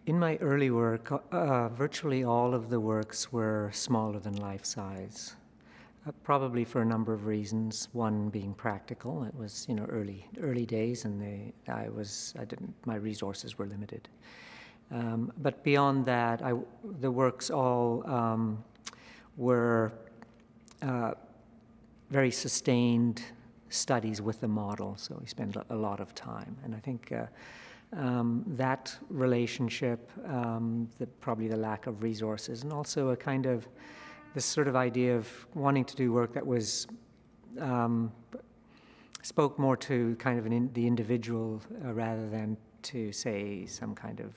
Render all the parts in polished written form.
In my early work, virtually all of the works were smaller than life size, probably for a number of reasons. One being practical. It was, early days, and my resources were limited. But beyond that, the works all were very sustained studies with the model, so we spent a lot of time. And I think that relationship, probably the lack of resources, and also a kind of this sort of idea of wanting to do work that was spoke more to kind of the individual rather than to, say, some kind of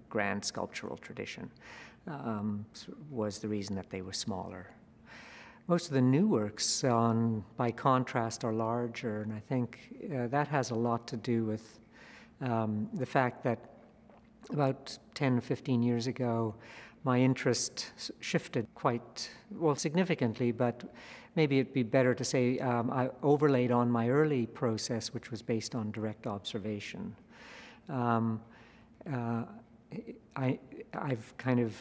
grand sculptural tradition, was the reason that they were smaller. Most of the new works, by contrast, are larger, and I think that has a lot to do with the fact that about 10 or 15 years ago, my interest shifted quite, significantly, but maybe it'd be better to say I overlaid on my early process, which was based on direct observation. I've kind of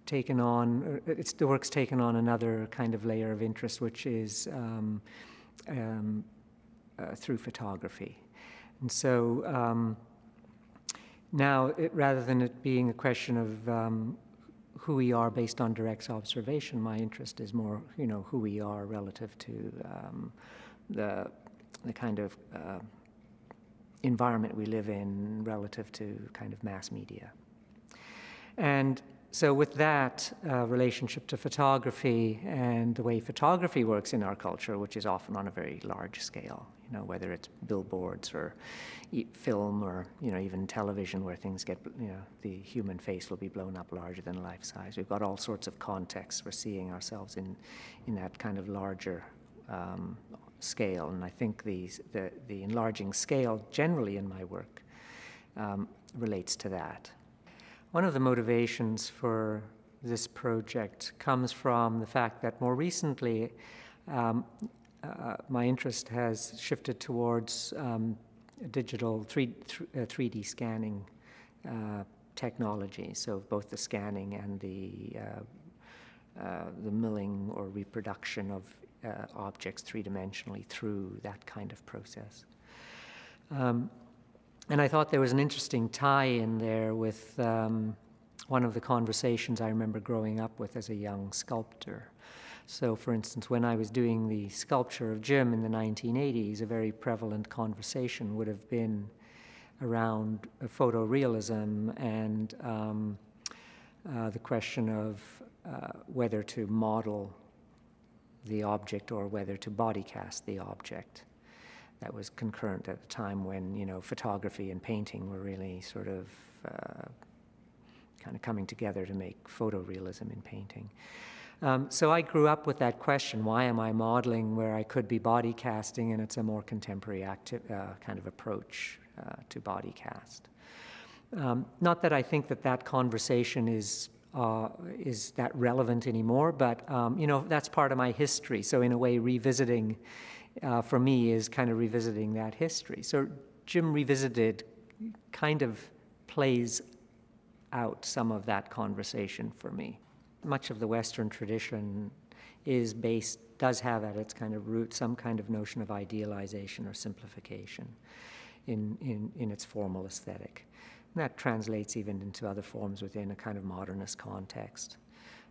taken on, the work's taken on another kind of layer of interest, which is through photography. And so now, rather than it being a question of who we are based on direct observation, my interest is more, who we are relative to the kind of environment we live in relative to kind of mass media. And so with that relationship to photography and the way photography works in our culture, which is often on a very large scale, whether it's billboards or film or, even television where things get, the human face will be blown up larger than life size. We've got all sorts of contexts. We're seeing ourselves in that kind of larger scale. And I think the enlarging scale generally in my work relates to that. One of the motivations for this project comes from the fact that more recently my interest has shifted towards digital 3D scanning technology, so both the scanning and the milling or reproduction of objects three-dimensionally through that kind of process. And I thought there was an interesting tie-in there with one of the conversations I remember growing up with as a young sculptor. So, for instance, when I was doing the sculpture of Jim in the 1980s, a very prevalent conversation would have been around photorealism and the question of whether to model the object or whether to body cast the object. That was concurrent at the time when, photography and painting were really sort of kind of coming together to make photorealism in painting. So I grew up with that question, why am I modeling where I could be body casting, and it's a more contemporary kind of approach to body cast. Not that I think that conversation is that relevant anymore, but that's part of my history. So in a way, revisiting for me is kind of revisiting that history. So Jim Revisited kind of plays out some of that conversation for me. Much of the Western tradition does have at its kind of root some kind of notion of idealization or simplification in its formal aesthetic. And that translates even into other forms within a kind of modernist context.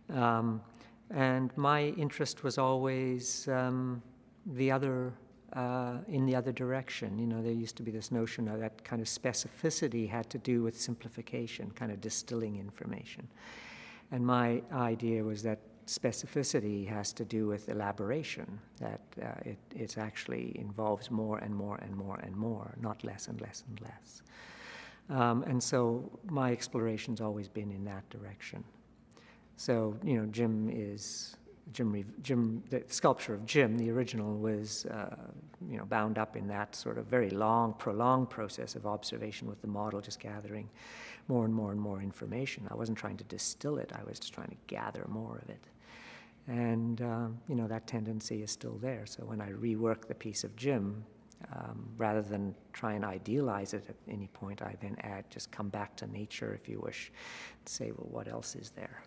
And my interest was always in the other direction. There used to be this notion of that kind of specificity had to do with simplification, kind of distilling information. And my idea was that specificity has to do with elaboration, that it actually involves more and more and more and more, not less and less and less. And so my exploration's always been in that direction. So, the sculpture of Jim, the original, was, bound up in that sort of very long, prolonged process of observation with the model, just gathering more and more and more information. I wasn't trying to distill it, I was just trying to gather more of it. And, that tendency is still there. So when I rework the piece of Jim, Rather than try and idealize it at any point, I then just come back to nature, if you wish, and say, well, what else is there?